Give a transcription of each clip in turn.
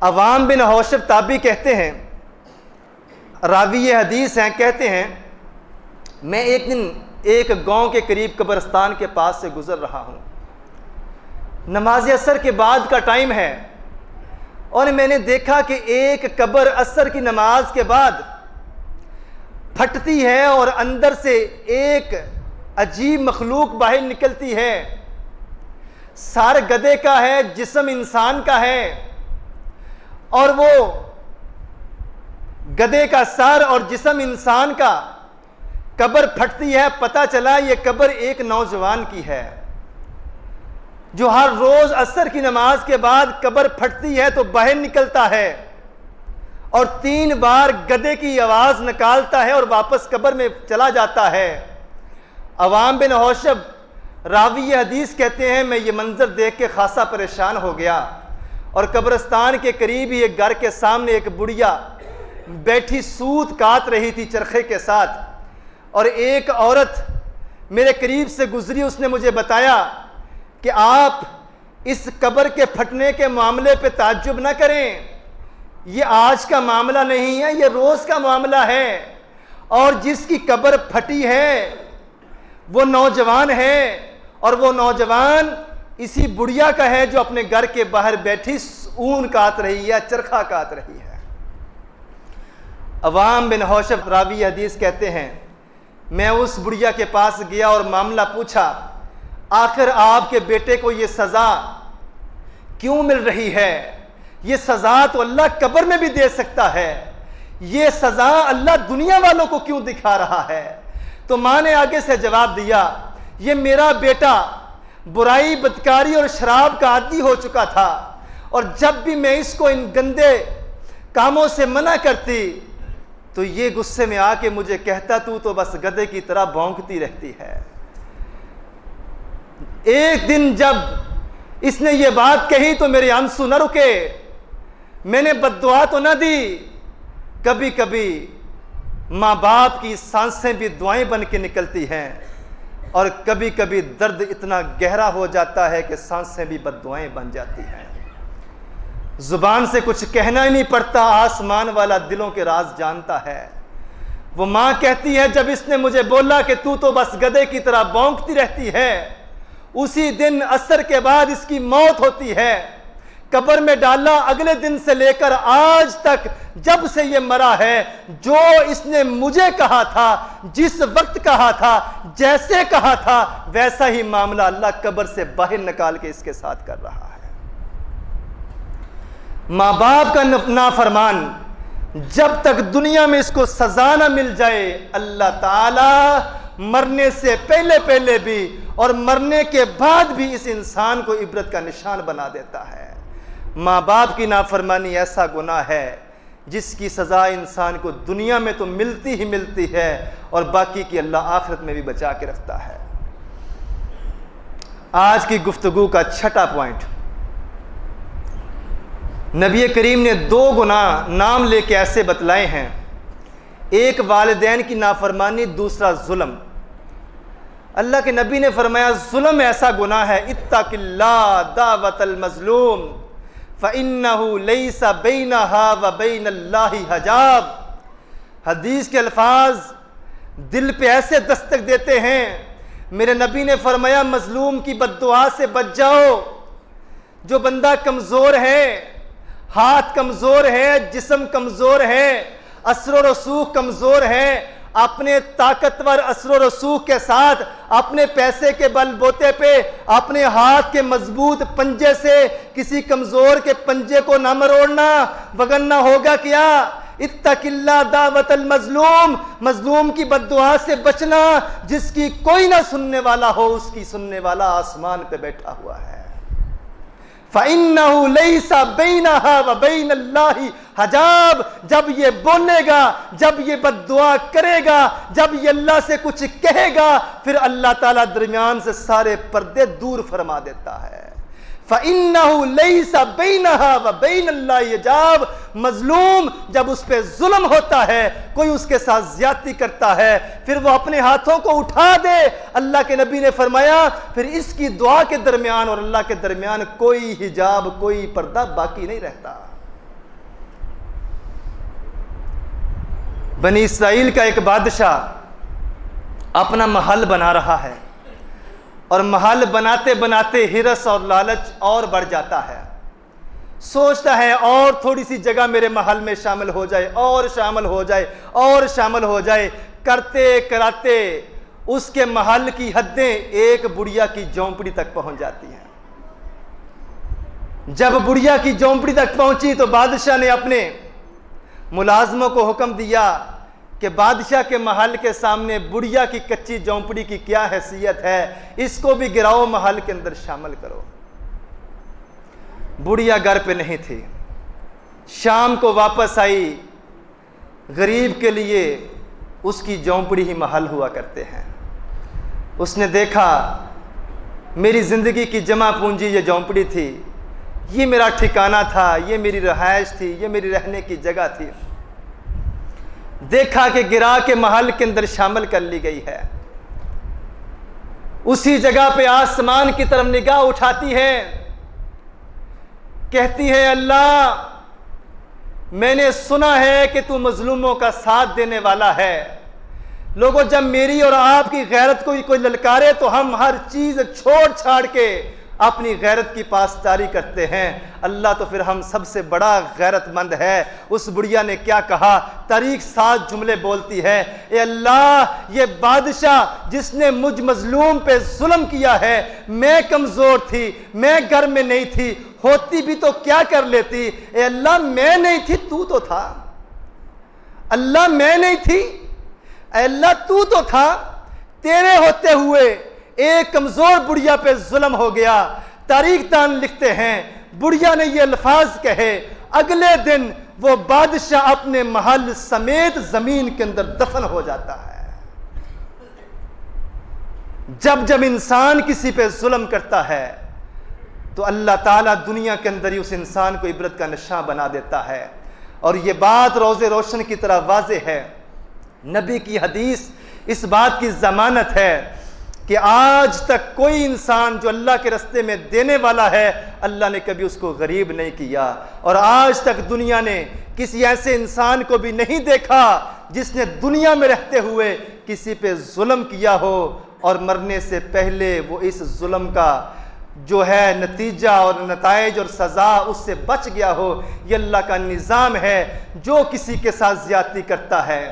अवाम बिन हौशब ताबी कहते हैं, रावी हदीस हैं, कहते हैं मैं एक दिन एक गांव के करीब कब्रिस्तान के पास से गुजर रहा हूं, नमाज असर के बाद का टाइम है, और मैंने देखा कि एक कब्र असर की नमाज के बाद फटती है और अंदर से एक अजीब मखलूक बाहर निकलती है। सर गधे का है, जिस्म इंसान का है, और वो गधे का सर और जिस्म इंसान का, कब्र फटती है। पता चला ये कब्र एक नौजवान की है जो हर रोज असर की नमाज के बाद कब्र फटती है तो बाहर निकलता है और 3 बार गधे की आवाज निकालता है और वापस कब्र में चला जाता है। अवाम बिन हौशब रावी हदीस कहते हैं मैं ये मंजर देख के खासा परेशान हो गया, और कब्रिस्तान के करीब ही एक घर के सामने एक बुढ़िया बैठी सूत काट रही थी चरखे के साथ, और एक औरत मेरे करीब से गुजरी। उसने मुझे बताया कि आप इस कब्र के फटने के मामले पे ताज्जुब ना करें, ये आज का मामला नहीं है, ये रोज का मामला है, और जिसकी कब्र फटी है वो नौजवान है, और वो नौजवान इसी बुढ़िया का है जो अपने घर के बाहर बैठी ऊन काट रही है, चरखा काट रही है। अवाम बिन हौशब रावी हदीस कहते हैं मैं उस बुढ़िया के पास गया और मामला पूछा, आखिर आपके बेटे को ये सजा क्यों मिल रही है? ये सजा तो अल्लाह कब्र में भी दे सकता है, ये सजा अल्लाह दुनिया वालों को क्यों दिखा रहा है? तो मां ने आगे से जवाब दिया, ये मेरा बेटा बुराई, बदकारी और शराब का आदी हो चुका था, और जब भी मैं इसको इन गंदे कामों से मना करती तो ये गुस्से में आके मुझे कहता तू तो बस गधे की तरह भौंकती रहती है। एक दिन जब इसने ये बात कही तो मेरे आंसू न रुके, मैंने बद्दुआ तो न दी। कभी कभी माँ बाप की सांसें भी दुआएं बन के निकलती हैं, और कभी कभी दर्द इतना गहरा हो जाता है कि सांसें भी बद्दुआएं बन जाती हैं। जुबान से कुछ कहना ही नहीं पड़ता, आसमान वाला दिलों के राज जानता है। वो मां कहती है जब इसने मुझे बोला कि तू तो बस गधे की तरह भौंकती रहती है, उसी दिन असर के बाद इसकी मौत होती है। कब्र में डाला, अगले दिन से लेकर आज तक जब से ये मरा है, जो इसने मुझे कहा था, जिस वक्त कहा था, जैसे कहा था, वैसा ही मामला अल्लाह कब्र से बाहर निकाल के इसके साथ कर रहा है। माँ बाप का नाफरमान जब तक दुनिया में इसको सजा ना मिल जाए, अल्लाह ताला मरने से पहले पहले भी और मरने के बाद भी इस इंसान को इबरत का निशान बना देता है। माँ बाप की नाफरमानी ऐसा गुनाह है जिसकी सजा इंसान को दुनिया में तो मिलती ही मिलती है, और बाकी की अल्लाह आखिरत में भी बचा के रखता है। आज की गुफ्तगू का छठा पॉइंट, नबी करीम ने 2 गुनाह नाम लेके ऐसे बतलाए हैं, एक वालिदैन की नाफरमानी, दूसरा जुल्म। अल्लाह के नबी ने फरमाया जुल्म ऐसा गुनाह है, इत्तकिल्लाह दावतल मजलूम फ़इन्नहु लैसा बैनहा व बैनल्लाहि हजाब। हदीस के अल्फाज दिल पे ऐसे दस्तक देते हैं। मेरे नबी ने फरमाया मजलूम की बद्दुआ से बच जाओ। जो बंदा कमज़ोर है, हाथ कमज़ोर है, जिस्म कमज़ोर है, असर रसूख कमज़ोर है, अपने ताकतवर असर रसूख के साथ अपने पैसे के बलबूते पे, अपने हाथ के मजबूत पंजे से किसी कमज़ोर के पंजे को ना मरोड़ना, वगरना होगा क्या? इत्तकिल्लाह दावतल मजलूम, मजलूम की बद्दुआ से बचना। जिसकी कोई ना सुनने वाला हो, उसकी सुनने वाला आसमान पे बैठा हुआ है। फ़इन्नहु लैसा बैनहा व बैनल्लाहि हजाब। जब ये बोलेगा, जब ये बद्दुआ करेगा, जब ये अल्लाह से कुछ कहेगा, फिर अल्लाह ताला दरमियान से सारे पर्दे दूर फरमा देता है। फ़इन्नहु लैसा बैनहा व बैनल्लाहि हजाब। मजलूम जब उस पर जुल्म होता है, कोई उसके साथ ज्यादती करता है, फिर वो अपने हाथों को उठा दे, अल्लाह के नबी ने फरमाया फिर इसकी दुआ के दरमियान और अल्लाह के दरमियान कोई हिजाब, कोई पर्दा बाकी नहीं रहता। बनी इसराइल का एक बादशाह अपना महल बना रहा है और महल बनाते बनाते हिरस और लालच और बढ़ जाता है। सोचता है और थोड़ी सी जगह मेरे महल में शामिल हो जाए और शामिल हो जाए और शामिल हो जाए। करते कराते उसके महल की हदें एक बुढ़िया की झोंपड़ी तक पहुंच जाती हैं। जब बुढ़िया की झोंपड़ी तक पहुंची तो बादशाह ने अपने मुलाजमों को हुक्म दिया कि बादशाह के महल के सामने बुढ़िया की कच्ची झोंपड़ी की क्या हैसियत है, इसको भी गिराओ, महल के अंदर शामिल करो। बुढ़िया घर पे नहीं थी। शाम को वापस आई। गरीब के लिए उसकी झोंपड़ी ही महल हुआ करते हैं। उसने देखा मेरी जिंदगी की जमा पूंजी ये झोंपड़ी थी, ये मेरा ठिकाना था, ये मेरी रहायश थी, ये मेरी रहने की जगह थी। देखा कि गिरा के महल के अंदर शामिल कर ली गई है। उसी जगह पे आसमान की तरफ निगाह उठाती है, कहती है अल्लाह मैंने सुना है कि तू मजलूमों का साथ देने वाला है। लोगों, जब मेरी और आपकी गैरत को कोई ललकारे तो हम हर चीज छोड़ छाड़ के अपनी गैरत की पासदारी करते हैं। अल्लाह तो फिर हम सबसे बड़ा गैरतमंद है। उस बुढ़िया ने क्या कहा? तारीख 7 जुमले बोलती है, ए अल्लाह ये बादशाह जिसने मुझ मजलूम पे जुल्म किया है, मैं कमजोर थी, मैं घर में नहीं थी, होती भी तो क्या कर लेती। ए अल्लाह मैं नहीं थी, तू तो था। अल्लाह मैं नहीं थी, अल्लाह तू तो था। तेरे होते हुए एक कमजोर बुढ़िया पे जुल्म हो गया। तारीख दान लिखते हैं बुढ़िया ने ये अल्फाज कहे, अगले दिन वो बादशाह अपने महल समेत जमीन के अंदर दफन हो जाता है। जब जब इंसान किसी पे जुल्म करता है तो अल्लाह ताला दुनिया के अंदर ही उस इंसान को इबरत का निशान बना देता है। और ये बात रोज़े रोशन की तरह वाज़ेह है। नबी की हदीस इस बात की जमानत है कि आज तक कोई इंसान जो अल्लाह के रास्ते में देने वाला है, अल्लाह ने कभी उसको गरीब नहीं किया। और आज तक दुनिया ने किसी ऐसे इंसान को भी नहीं देखा जिसने दुनिया में रहते हुए किसी पे जुल्म किया हो और मरने से पहले वो इस जुल्म का जो है नतीजा और नताइज और सज़ा उससे बच गया हो। ये अल्लाह का निज़ाम है। जो किसी के साथ ज़्यादती करता है,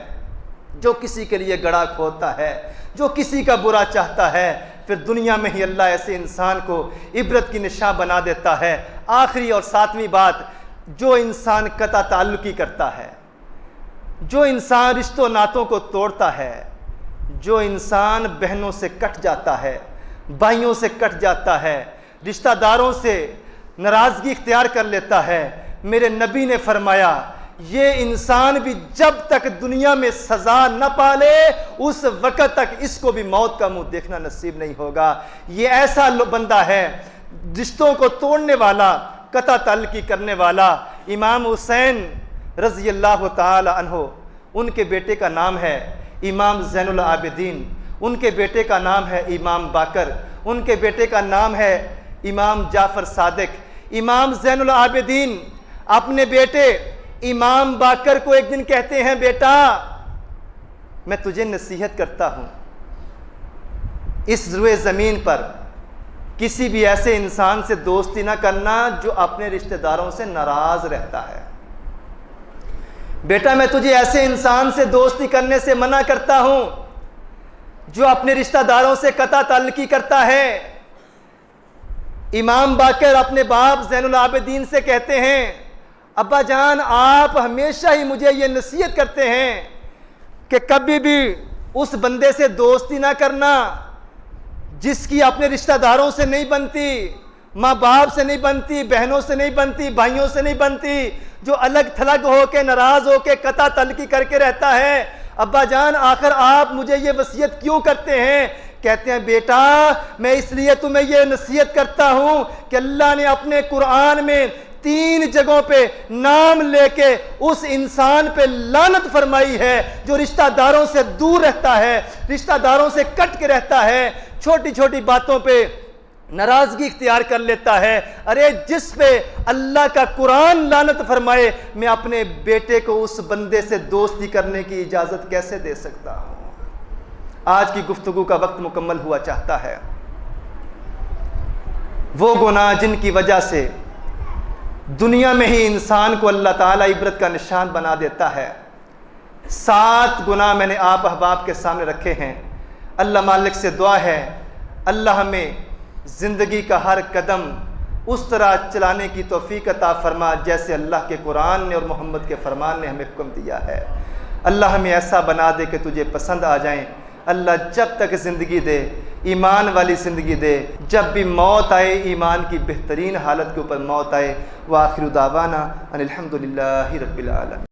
जो किसी के लिए गड़ा खोदता है, जो किसी का बुरा चाहता है, फिर दुनिया में ही अल्लाह ऐसे इंसान को इबरत की निशान बना देता है। आखिरी और 7वीं बात, जो इंसान कता ताल्लुकी करता है, जो इंसान रिश्तों नातों को तोड़ता है, जो इंसान बहनों से कट जाता है, भाइयों से कट जाता है, रिश्तेदारों से नाराज़गी इख्तियार कर लेता है, मेरे नबी ने फरमाया ये इंसान भी जब तक दुनिया में सजा न पाले उस वक़्त तक इसको भी मौत का मुंह देखना नसीब नहीं होगा। ये ऐसा बंदा है रिश्तों को तोड़ने वाला, कता ताल्लुकी करने वाला। इमाम हुसैन रज़ी अल्लाह ताला अन्हो, उनके बेटे का नाम है इमाम ज़ैनुल आबिदीन, उनके बेटे का नाम है इमाम बाकर, उनके बेटे का नाम है इमाम जाफ़र सादिक। इमाम ज़ैनुल आबिदीन अपने बेटे इमाम बाकर को एक दिन कहते हैं, बेटा मैं तुझे नसीहत करता हूं, इस रुए ज़मीन पर किसी भी ऐसे इंसान से दोस्ती ना करना जो अपने रिश्तेदारों से नाराज़ रहता है। बेटा मैं तुझे ऐसे इंसान से दोस्ती करने से मना करता हूं जो अपने रिश्तेदारों से कता ताल्लुकी करता है। इमाम बाकर अपने बाप ज़ैनुल आबिदीन से कहते हैं, अब्बा जान आप हमेशा ही मुझे ये नसीहत करते हैं कि कभी भी उस बंदे से दोस्ती ना करना जिसकी अपने रिश्तेदारों से नहीं बनती, माँ बाप से नहीं बनती, बहनों से नहीं बनती, भाइयों से नहीं बनती, जो अलग थलग होके नाराज होके कता ताल्लुकी करके रहता है। अब्बा जान आखिर आप मुझे ये वसीयत क्यों करते हैं? कहते हैं बेटा मैं इसलिए तुम्हें ये नसीहत करता हूं कि अल्लाह ने अपने कुरान में 3 जगहों पे नाम लेके उस इंसान पे लानत फरमाई है जो रिश्तेदारों से दूर रहता है, रिश्तेदारों से कट के रहता है, छोटी छोटी बातों पे नाराजगी इख्तियार कर लेता है। अरे जिस पे अल्लाह का कुरान लानत फरमाए, मैं अपने बेटे को उस बंदे से दोस्ती करने की इजाजत कैसे दे सकता हूं। आज की गुफ्तगू का वक्त मुकम्मल हुआ चाहता है। वो गुनाह जिनकी वजह से दुनिया में ही इंसान को अल्लाह ताला इबरत का निशान बना देता है। 7 गुनाह मैंने आप अहबाब के सामने रखे हैं। अल्लाह मालिक से दुआ है, अल्लाह हमें ज़िंदगी का हर कदम उस तरह चलाने की तौफीक अता फरमा जैसे अल्लाह के कुरान ने और मोहम्मद के फरमान ने हमें हुक्म दिया है। अल्लाह हमें ऐसा बना दे कि तुझे पसंद आ जाएं। अल्लाह जब तक ज़िंदगी दे, ईमान वाली ज़िंदगी दे। जब भी मौत आए, ईमान की बेहतरीन हालत के ऊपर मौत आए। व आखिरु दावाना अनिल हम्दुलिल्लाहि रब्बिल आलमीन।